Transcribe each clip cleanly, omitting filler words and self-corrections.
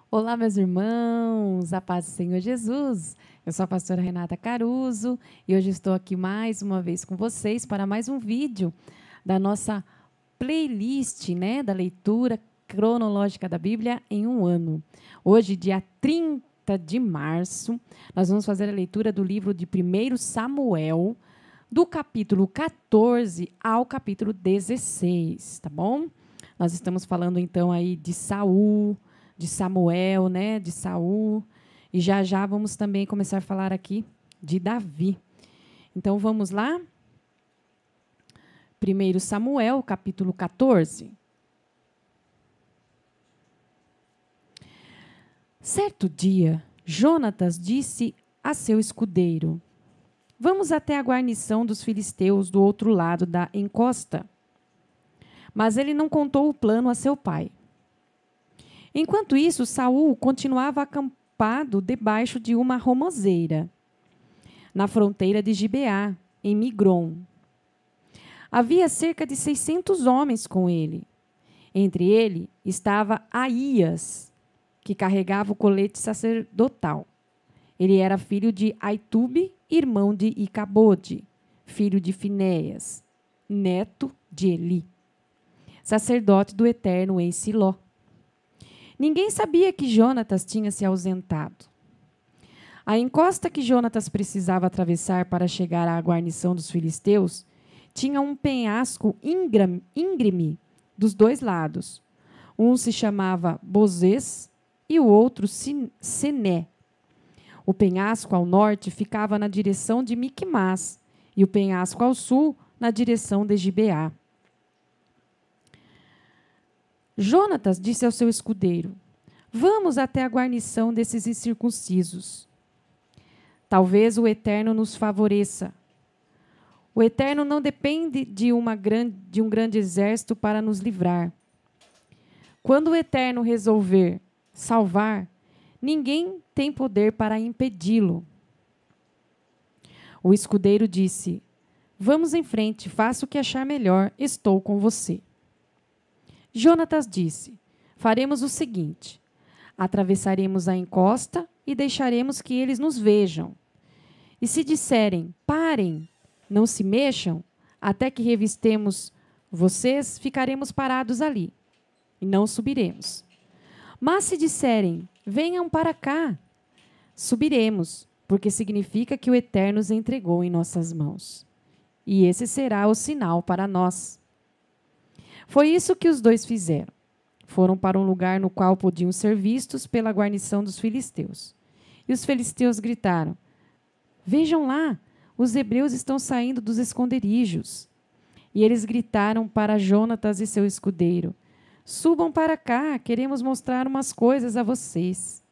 Olá, meus irmãos, a paz do Senhor Jesus. Eu sou a pastora Renata Caruso e hoje estou aqui mais uma vez com vocês para mais um vídeo da nossa playlist, né, da leitura cronológica da Bíblia em um ano. Hoje, dia 30 de março, nós vamos fazer a leitura do livro de 1 Samuel, do capítulo 14 ao capítulo 16, tá bom? Nós estamos falando então aí de Saul, de Samuel, né, de Saul, e já já vamos também começar a falar aqui de Davi. Então vamos lá? 1 Samuel, capítulo 14. Certo dia, Jonatas disse a seu escudeiro: Vamos até a guarnição dos filisteus do outro lado da encosta. Mas ele não contou o plano a seu pai. Enquanto isso, Saul continuava acampado debaixo de uma romoseira, na fronteira de Gibeá, em Migron. Havia cerca de 600 homens com ele. Entre ele estava Aías, que carregava o colete sacerdotal. Ele era filho de Aitube, irmão de Icabode, filho de Finéias, neto de Eli, sacerdote do Eterno em Siló. Ninguém sabia que Jonatas tinha se ausentado. A encosta que Jonatas precisava atravessar para chegar à guarnição dos filisteus tinha um penhasco íngreme dos dois lados. Um se chamava Bozês e o outro Sené. O penhasco ao norte ficava na direção de Miquimás e o penhasco ao sul na direção de Gibeá. Jonatas disse ao seu escudeiro: Vamos até a guarnição desses incircuncisos. Talvez o Eterno nos favoreça. O Eterno não depende de um grande exército para nos livrar. Quando o Eterno resolver salvar, ninguém tem poder para impedi-lo. O escudeiro disse: Vamos em frente, faça o que achar melhor, estou com você. Jonatas disse: Faremos o seguinte: atravessaremos a encosta e deixaremos que eles nos vejam. E se disserem: Parem, não se mexam, até que revistemos vocês, ficaremos parados ali e não subiremos. Mas se disserem: Venham para cá, subiremos, porque significa que o Eterno os entregou em nossas mãos. E esse será o sinal para nós. Foi isso que os dois fizeram. Foram para um lugar no qual podiam ser vistos pela guarnição dos filisteus. E os filisteus gritaram: Vejam lá, os hebreus estão saindo dos esconderijos. E eles gritaram para Jonatas e seu escudeiro: Subam para cá, queremos mostrar umas coisas a vocês.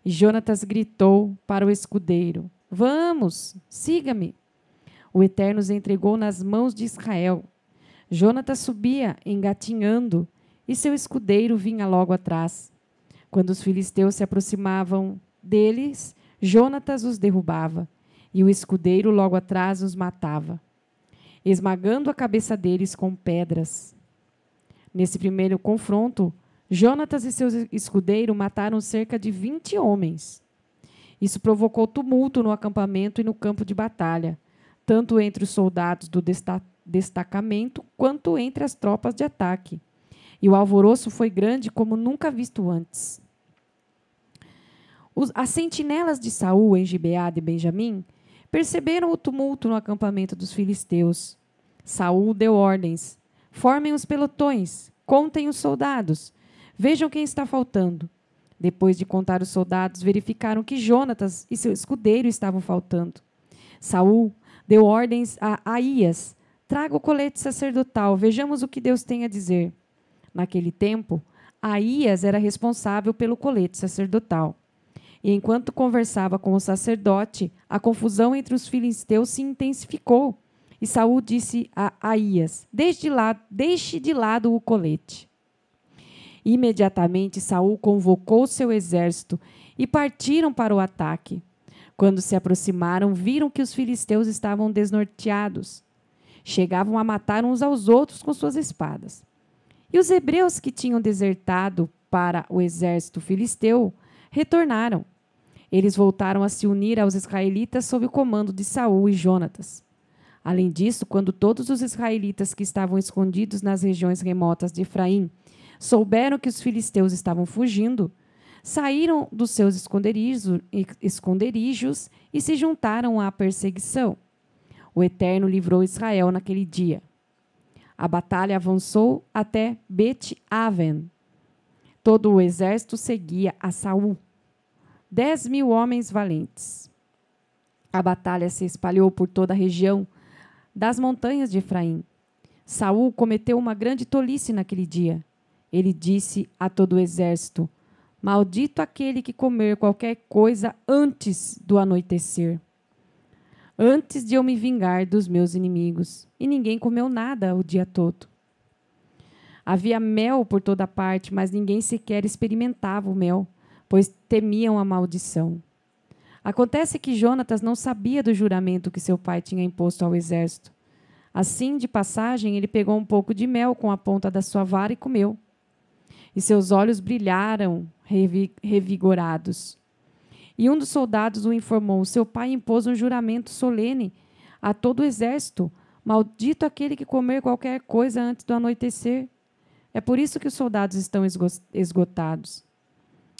E Jonatas gritou para o escudeiro: Vamos, siga-me. O Eterno os entregou nas mãos de Israel. Jonatas subia, engatinhando, e seu escudeiro vinha logo atrás. Quando os filisteus se aproximavam deles, Jonatas os derrubava, e o escudeiro logo atrás os matava, esmagando a cabeça deles com pedras. Nesse primeiro confronto, Jonatas e seu escudeiro mataram cerca de 20 homens. Isso provocou tumulto no acampamento e no campo de batalha, tanto entre os soldados do destacamento quanto entre as tropas de ataque. E o alvoroço foi grande como nunca visto antes. As sentinelas de Saul em Gibeá de Benjamim perceberam o tumulto no acampamento dos filisteus. Saul deu ordens: formem os pelotões, contem os soldados, vejam quem está faltando. Depois de contar os soldados, verificaram que Jonatas e seu escudeiro estavam faltando. Saul deu ordens a Aías: traga o colete sacerdotal, vejamos o que Deus tem a dizer. Naquele tempo, Aías era responsável pelo colete sacerdotal. E enquanto conversava com o sacerdote, a confusão entre os filisteus se intensificou. E Saul disse a Aías: deixe de lado o colete. Imediatamente Saul convocou seu exército e partiram para o ataque. Quando se aproximaram, viram que os filisteus estavam desnorteados. Chegavam a matar uns aos outros com suas espadas. E os hebreus que tinham desertado para o exército filisteu, retornaram. Eles voltaram a se unir aos israelitas sob o comando de Saul e Jonatas. Além disso, quando todos os israelitas que estavam escondidos nas regiões remotas de Efraim souberam que os filisteus estavam fugindo, saíram dos seus esconderijos e se juntaram à perseguição. O Eterno livrou Israel naquele dia. A batalha avançou até Bet-Aven. Todo o exército seguia a Saul. 10.000 homens valentes. A batalha se espalhou por toda a região das montanhas de Efraim. Saul cometeu uma grande tolice naquele dia. Ele disse a todo o exército: maldito aquele que comer qualquer coisa antes do anoitecer, antes de eu me vingar dos meus inimigos. E ninguém comeu nada o dia todo. Havia mel por toda parte, mas ninguém sequer experimentava o mel, pois temiam a maldição. Acontece que Jonatas não sabia do juramento que seu pai tinha imposto ao exército. Assim, de passagem, ele pegou um pouco de mel com a ponta da sua vara e comeu. E seus olhos brilharam, revigorados. E um dos soldados o informou: seu pai impôs um juramento solene a todo o exército: maldito aquele que comer qualquer coisa antes do anoitecer. É por isso que os soldados estão esgotados.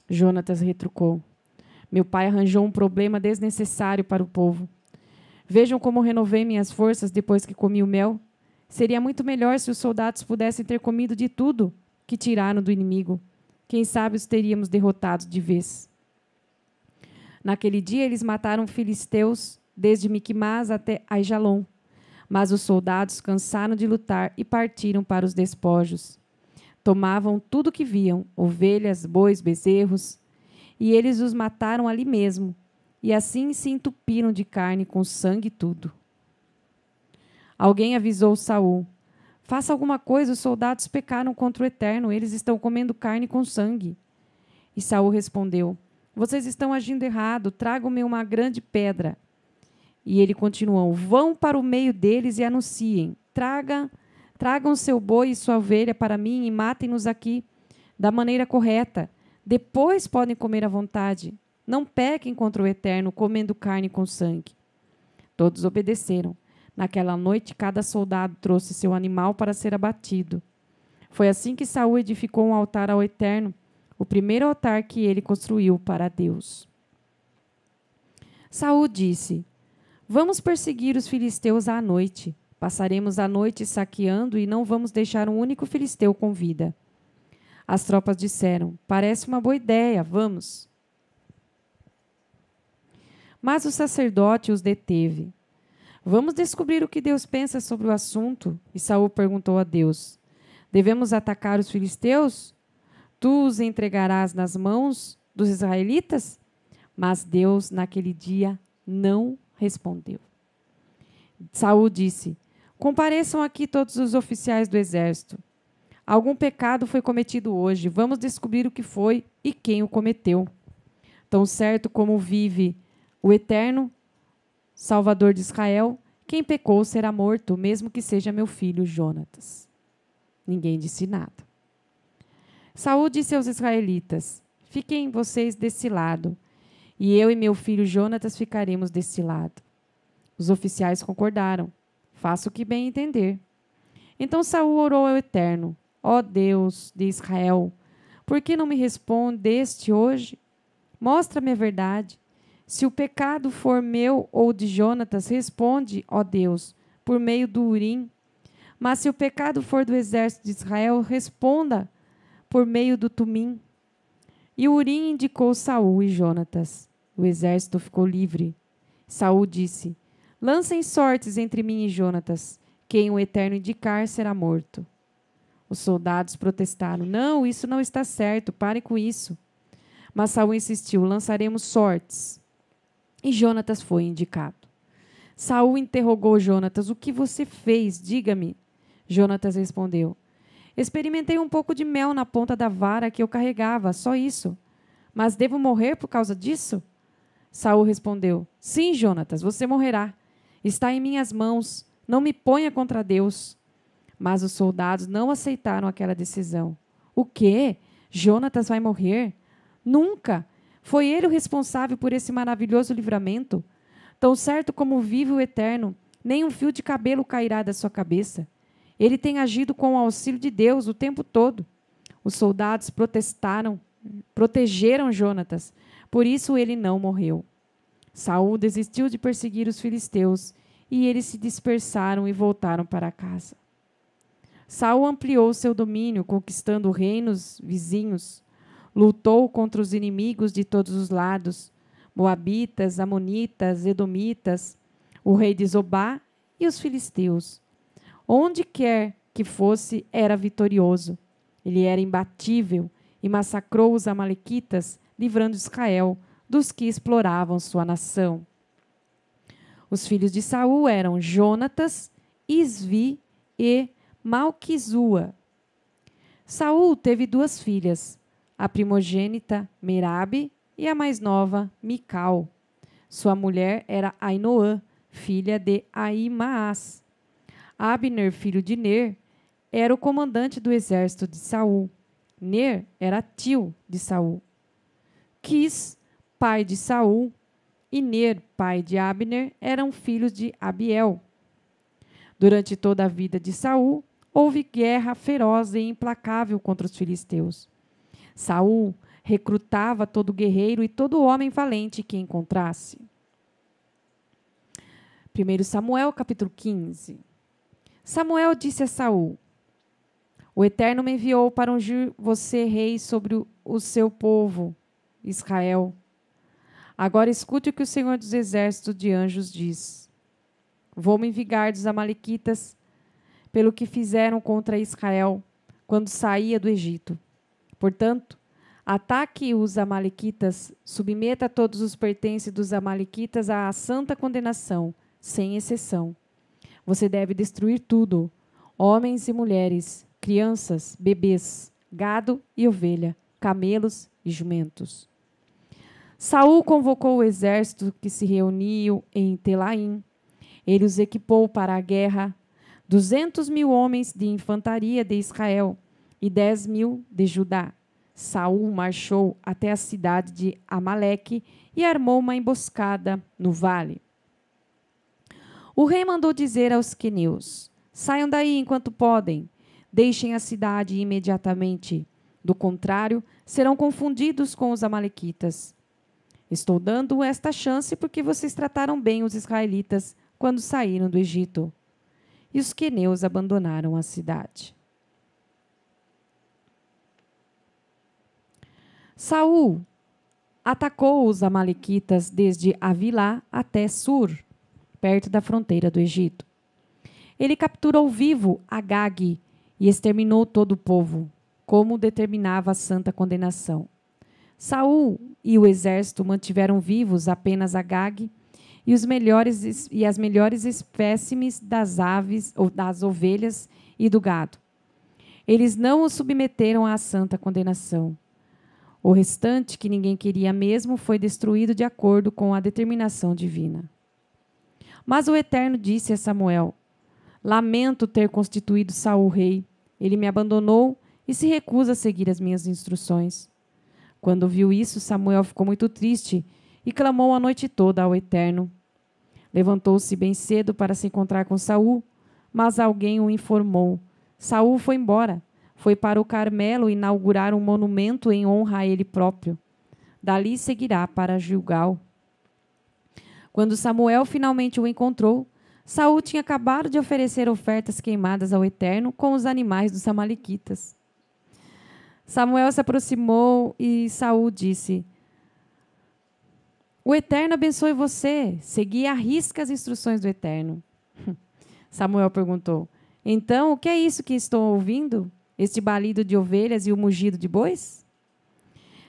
Jonatas retrucou: meu pai arranjou um problema desnecessário para o povo. Vejam como renovei minhas forças depois que comi o mel. Seria muito melhor se os soldados pudessem ter comido de tudo que tiraram do inimigo. Quem sabe os teríamos derrotado de vez. Naquele dia eles mataram filisteus desde Miquimás até Aijalon. Mas os soldados cansaram de lutar e partiram para os despojos. Tomavam tudo que viam, ovelhas, bois, bezerros, e eles os mataram ali mesmo, e assim se entupiram de carne com sangue e tudo. Alguém avisou Saul: faça alguma coisa, os soldados pecaram contra o Eterno, eles estão comendo carne com sangue. E Saul respondeu: vocês estão agindo errado, tragam-me uma grande pedra. E ele continuou: vão para o meio deles e anunciem: tragam seu boi e sua ovelha para mim e matem-nos aqui da maneira correta. Depois podem comer à vontade. Não pequem contra o Eterno, comendo carne com sangue. Todos obedeceram. Naquela noite, cada soldado trouxe seu animal para ser abatido. Foi assim que Saul edificou um altar ao Eterno, o primeiro altar que ele construiu para Deus. Saul disse: vamos perseguir os filisteus à noite. Passaremos a noite saqueando e não vamos deixar um único filisteu com vida. As tropas disseram: parece uma boa ideia, vamos. Mas o sacerdote os deteve. Vamos descobrir o que Deus pensa sobre o assunto. E Saul perguntou a Deus: devemos atacar os filisteus? Tu os entregarás nas mãos dos israelitas? Mas Deus, naquele dia, não respondeu. Saul disse: compareçam aqui todos os oficiais do exército. Algum pecado foi cometido hoje. Vamos descobrir o que foi e quem o cometeu. Tão certo como vive o Eterno, Salvador de Israel, quem pecou será morto, mesmo que seja meu filho Jonatas. Ninguém disse nada. Saul disse aos israelitas: fiquem vocês desse lado, e eu e meu filho Jonatas ficaremos desse lado. Os oficiais concordaram: faça o que bem entender. Então Saul orou ao Eterno: ó Deus de Israel, por que não me respondeste hoje? Mostra-me a verdade. Se o pecado for meu ou de Jonatas, responde, ó Deus, por meio do Urim. Mas se o pecado for do exército de Israel, responda por meio do Tumim. E o Urim indicou Saul e Jonatas. O exército ficou livre. Saul disse: lancem sortes entre mim e Jonatas. Quem o Eterno indicar será morto. Os soldados protestaram: não, isso não está certo, parem com isso. Mas Saul insistiu: lançaremos sortes. E Jonatas foi indicado. Saul interrogou Jonatas: o que você fez? Diga-me. Jonatas respondeu: experimentei um pouco de mel na ponta da vara que eu carregava, só isso. Mas devo morrer por causa disso? Saul respondeu: sim, Jonatas, você morrerá. Está em minhas mãos. Não me ponha contra Deus. Mas os soldados não aceitaram aquela decisão. O quê? Jonatas vai morrer? Nunca! Foi ele o responsável por esse maravilhoso livramento. Tão certo como vive o Eterno, nem um fio de cabelo cairá da sua cabeça. Ele tem agido com o auxílio de Deus o tempo todo. Os soldados protegeram Jonatas, por isso ele não morreu. Saul desistiu de perseguir os filisteus, e eles se dispersaram e voltaram para casa. Saul ampliou seu domínio, conquistando reinos vizinhos. Lutou contra os inimigos de todos os lados, moabitas, amonitas, edomitas, o rei de Zobá e os filisteus. Onde quer que fosse, era vitorioso. Ele era imbatível e massacrou os amalequitas, livrando Israel dos que exploravam sua nação. Os filhos de Saul eram Jonatas, Isvi e Malquizua. Saul teve 2 filhas, a primogênita Merabe e a mais nova Mical. Sua mulher era Ainoã, filha de Ahimaás. Abner, filho de Ner, era o comandante do exército de Saul. Ner era tio de Saul. Quis, pai de Saul, e Ner, pai de Abner, eram filhos de Abiel. Durante toda a vida de Saul, houve guerra feroz e implacável contra os filisteus. Saul recrutava todo guerreiro e todo homem valente que encontrasse. 1 Samuel, capítulo 15. Samuel disse a Saul: O Eterno me enviou para ungir você rei sobre o seu povo, Israel. Agora escute o que o Senhor dos Exércitos de Anjos diz. Vou me vingar dos amalequitas pelo que fizeram contra Israel quando saía do Egito. Portanto, ataque os amalequitas, submeta todos os pertences dos amalequitas à santa condenação, sem exceção. Você deve destruir tudo, homens e mulheres, crianças, bebês, gado e ovelha, camelos e jumentos. Saul convocou o exército que se reuniu em Telaim. Ele os equipou para a guerra, 200.000 homens de infantaria de Israel e 10.000 de Judá. Saul marchou até a cidade de Amaleque e armou uma emboscada no vale. O rei mandou dizer aos queneus: Saiam daí enquanto podem, deixem a cidade imediatamente. Do contrário, serão confundidos com os amalequitas. Estou dando esta chance porque vocês trataram bem os israelitas quando saíram do Egito. E os queneus abandonaram a cidade. Saul atacou os amalequitas desde Avilá até Sur, perto da fronteira do Egito. Ele capturou vivo Agag e exterminou todo o povo, como determinava a santa condenação. Saul e o exército mantiveram vivos apenas Agag e as melhores espécimes das aves ou das ovelhas e do gado. Eles não o submeteram à santa condenação. O restante, que ninguém queria mesmo, foi destruído de acordo com a determinação divina. Mas o Eterno disse a Samuel: Lamento ter constituído Saul rei. Ele me abandonou e se recusa a seguir as minhas instruções. Quando viu isso, Samuel ficou muito triste e clamou a noite toda ao Eterno. Levantou-se bem cedo para se encontrar com Saul, mas alguém o informou. Saul foi embora. Foi para o Carmelo inaugurar um monumento em honra a ele próprio. Dali seguirá para Gilgal. Quando Samuel finalmente o encontrou, Saul tinha acabado de oferecer ofertas queimadas ao Eterno com os animais dos amalequitas. Samuel se aproximou e Saul disse: O Eterno abençoe você. Segui à risca as instruções do Eterno. Samuel perguntou: Então, o que é isso que estou ouvindo? Este balido de ovelhas e o mugido de bois?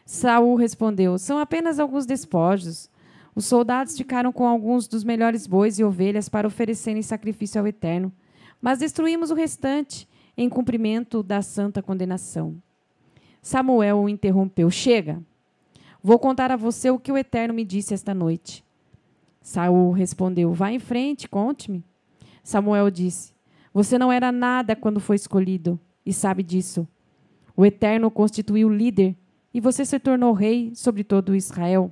Saul respondeu: São apenas alguns despojos. Os soldados ficaram com alguns dos melhores bois e ovelhas para oferecerem sacrifício ao Eterno, mas destruímos o restante em cumprimento da santa condenação. Samuel o interrompeu: Chega! Vou contar a você o que o Eterno me disse esta noite. Saul respondeu: Vá em frente, conte-me. Samuel disse: Você não era nada quando foi escolhido, e sabe disso. O Eterno o constituiu líder e você se tornou rei sobre todo Israel.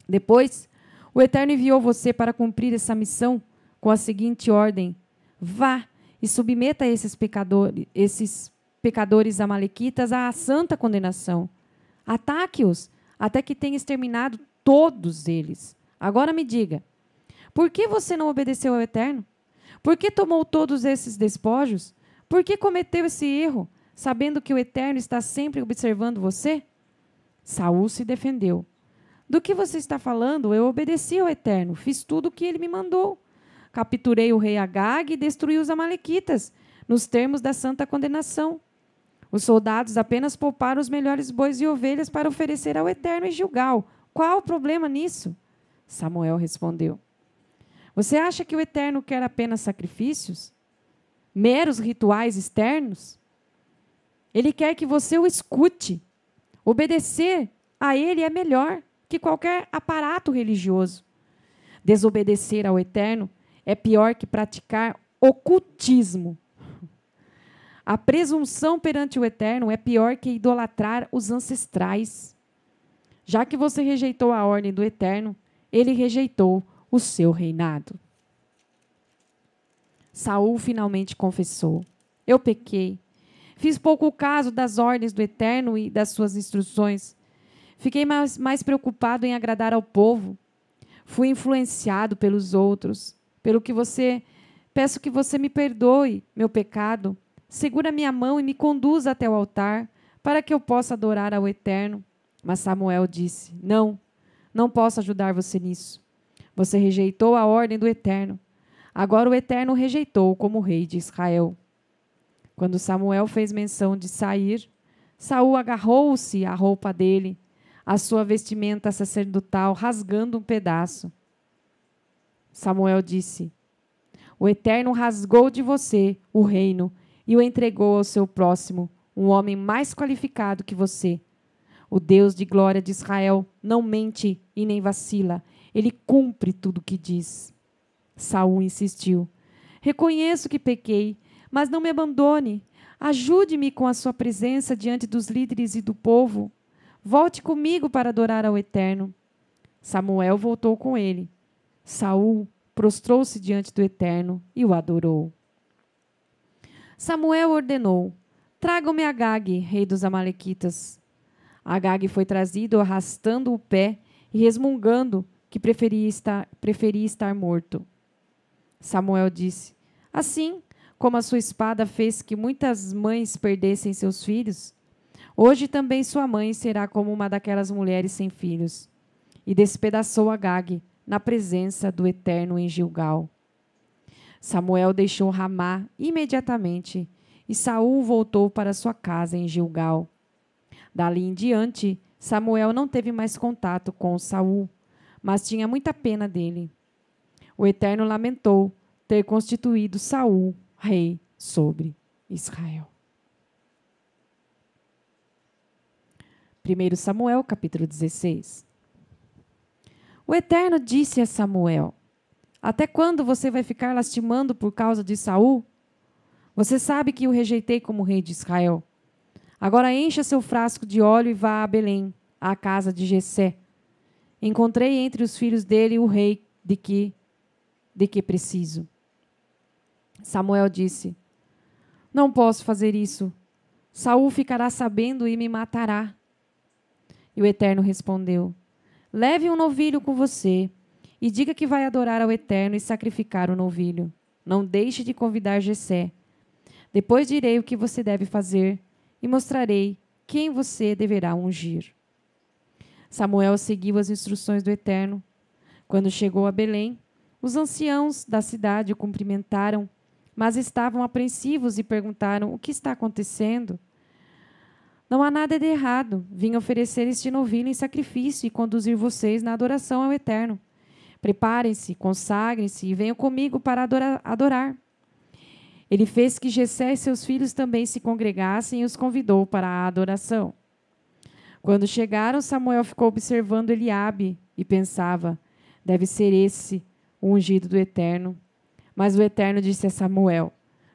Depois, o Eterno enviou você para cumprir essa missão com a seguinte ordem: vá e submeta esses pecadores amalequitas à santa condenação. Ataque-os até que tenha exterminado todos eles. Agora me diga, por que você não obedeceu ao Eterno? Por que tomou todos esses despojos? Por que cometeu esse erro, sabendo que o Eterno está sempre observando você? Saul se defendeu. Do que você está falando? Eu obedeci ao Eterno, fiz tudo o que ele me mandou. Capturei o rei Agag e destruí os amalequitas, nos termos da santa condenação. Os soldados apenas pouparam os melhores bois e ovelhas para oferecer ao Eterno em Gilgal. Qual o problema nisso? Samuel respondeu. Você acha que o Eterno quer apenas sacrifícios? Meros rituais externos? Ele quer que você o escute. Obedecer a ele é melhor que qualquer aparato religioso. Desobedecer ao Eterno é pior que praticar ocultismo. A presunção perante o Eterno é pior que idolatrar os ancestrais. Já que você rejeitou a ordem do Eterno, ele rejeitou o seu reinado. Saul finalmente confessou: eu pequei. Fiz pouco caso das ordens do Eterno e das suas instruções. Fiquei mais preocupado em agradar ao povo. Fui influenciado pelos outros. Peço que você me perdoe meu pecado. Segura minha mão e me conduza até o altar, para que eu possa adorar ao Eterno. Mas Samuel disse: não posso ajudar você nisso. Você rejeitou a ordem do Eterno. Agora o Eterno o rejeitou como rei de Israel. Quando Samuel fez menção de sair, Saul agarrou-se à roupa dele, a sua vestimenta sacerdotal, rasgando um pedaço. Samuel disse: o Eterno rasgou de você o reino e o entregou ao seu próximo, um homem mais qualificado que você. O Deus de glória de Israel não mente e nem vacila. Ele cumpre tudo o que diz. Saul insistiu: reconheço que pequei, mas não me abandone. Ajude-me com a sua presença diante dos líderes e do povo. Volte comigo para adorar ao Eterno. Samuel voltou com ele. Saul prostrou-se diante do Eterno e o adorou. Samuel ordenou: tragam-me Agag, rei dos amalequitas. Agag foi trazido arrastando o pé e resmungando que preferia estar morto. Samuel disse: assim como a sua espada fez que muitas mães perdessem seus filhos, hoje também sua mãe será como uma daquelas mulheres sem filhos. E despedaçou Agag na presença do Eterno em Gilgal. Samuel deixou Ramá imediatamente e Saul voltou para sua casa em Gilgal. Dali em diante, Samuel não teve mais contato com Saul, mas tinha muita pena dele. O Eterno lamentou ter constituído Saul rei sobre Israel. 1 Samuel, capítulo 16. O Eterno disse a Samuel: até quando você vai ficar lastimando por causa de Saul? Você sabe que o rejeitei como rei de Israel. Agora encha seu frasco de óleo e vá a Belém, à casa de Jessé. Encontrei entre os filhos dele o rei de que preciso. Samuel disse: não posso fazer isso. Saul ficará sabendo e me matará. E o Eterno respondeu: leve um novilho com você e diga que vai adorar ao Eterno e sacrificar o novilho. Não deixe de convidar Jessé. Depois direi o que você deve fazer e mostrarei quem você deverá ungir. Samuel seguiu as instruções do Eterno. Quando chegou a Belém, os anciãos da cidade o cumprimentaram, mas estavam apreensivos e perguntaram: o que está acontecendo? Não há nada de errado. Vim oferecer este novilho em sacrifício e conduzir vocês na adoração ao Eterno. Preparem-se, consagrem-se e venham comigo para adorar. Ele fez que Jessé e seus filhos também se congregassem e os convidou para a adoração. Quando chegaram, Samuel ficou observando Eliabe e pensava: deve ser esse o ungido do Eterno. Mas o Eterno disse a Samuel: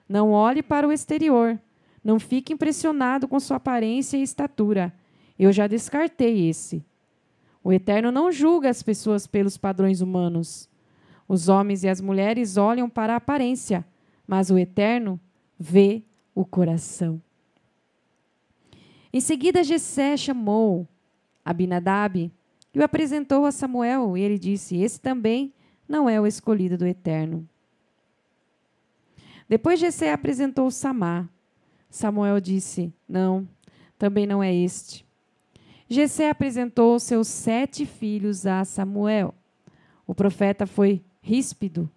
não olhe para o exterior, Não fique impressionado com sua aparência e estatura. Eu já descartei esse. O Eterno não julga as pessoas pelos padrões humanos. Os homens e as mulheres olham para a aparência, mas o Eterno vê o coração. Em seguida, Jessé chamou Abinadab e o apresentou a Samuel, e ele disse: esse também não é o escolhido do Eterno. Depois Jessé apresentou Samá. Samuel disse: não, também não é este. Jessé apresentou seus 7 filhos a Samuel. O profeta foi ríspido.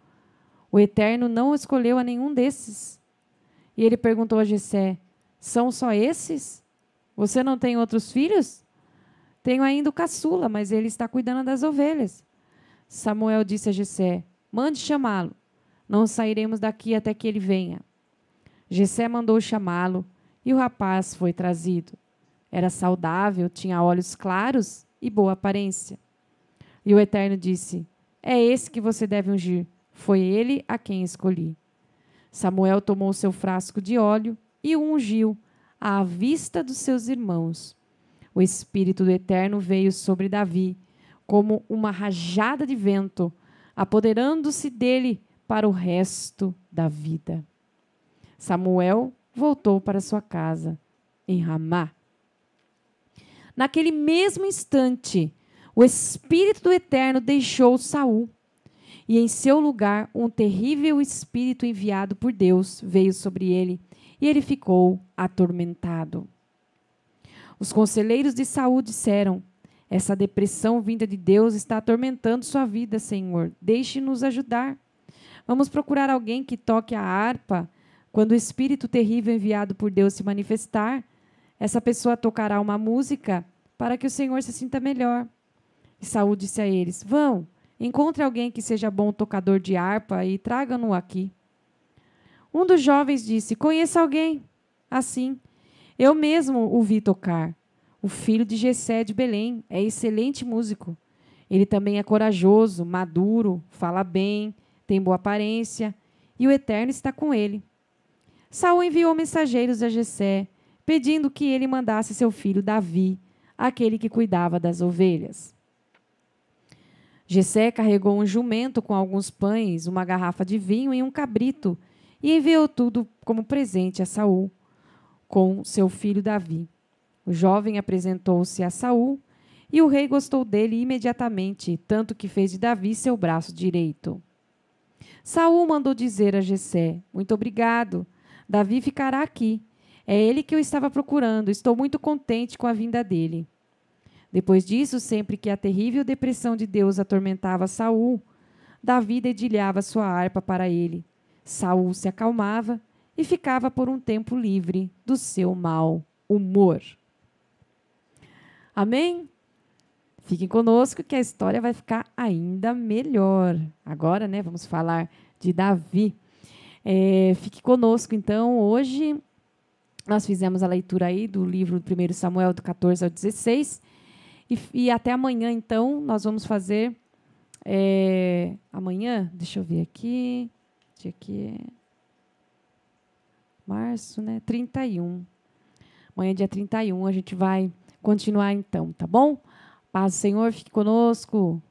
O Eterno não escolheu a nenhum desses. E ele perguntou a Jessé: são só esses? Você não tem outros filhos? Tenho ainda o caçula, mas ele está cuidando das ovelhas. Samuel disse a Jessé: mande chamá-lo. Não sairemos daqui até que ele venha. Jessé mandou chamá-lo e o rapaz foi trazido. Era saudável, tinha olhos claros e boa aparência. E o Eterno disse: é esse que você deve ungir. Foi ele a quem escolhi. Samuel tomou seu frasco de óleo e o ungiu à vista dos seus irmãos. O Espírito do Eterno veio sobre Davi como uma rajada de vento, apoderando-se dele para o resto da vida. Samuel voltou para sua casa em Ramá. Naquele mesmo instante, o Espírito do Eterno deixou Saul, e em seu lugar um terrível espírito enviado por Deus veio sobre ele, e ele ficou atormentado. Os conselheiros de Saul disseram: essa depressão vinda de Deus está atormentando sua vida, Senhor. Deixe-nos ajudar. Vamos procurar alguém que toque a harpa. Quando o espírito terrível enviado por Deus se manifestar, essa pessoa tocará uma música para que o Senhor se sinta melhor. E Saul disse a eles: vão, encontre alguém que seja bom tocador de harpa e traga-no aqui. Um dos jovens disse: conheço alguém assim. Eu mesmo o vi tocar. O filho de Jessé de Belém é excelente músico. Ele também é corajoso, maduro, fala bem, tem boa aparência, e o Eterno está com ele. Saul enviou mensageiros a Jessé, pedindo que ele mandasse seu filho Davi, aquele que cuidava das ovelhas. Jessé carregou um jumento com alguns pães, uma garrafa de vinho e um cabrito, e enviou tudo como presente a Saul, com seu filho Davi. O jovem apresentou-se a Saul, e o rei gostou dele imediatamente, tanto que fez de Davi seu braço direito. Saul mandou dizer a Jessé: muito obrigado, Davi ficará aqui. É ele que eu estava procurando, estou muito contente com a vinda dele. Depois disso, sempre que a terrível depressão de Deus atormentava Saul, Davi dedilhava sua harpa para ele. Saul se acalmava e ficava por um tempo livre do seu mau humor. Amém? Fiquem conosco que a história vai ficar ainda melhor. Agora, né, vamos falar de Davi. Fique conosco, então. Hoje nós fizemos a leitura aí do livro do 1 Samuel, do 14 ao 16. E até amanhã, então, nós vamos fazer... amanhã, deixa eu ver aqui... Dia que é... Março, né? 31. Amanhã, dia 31, a gente vai continuar, então, tá bom? Paz do Senhor, fique conosco.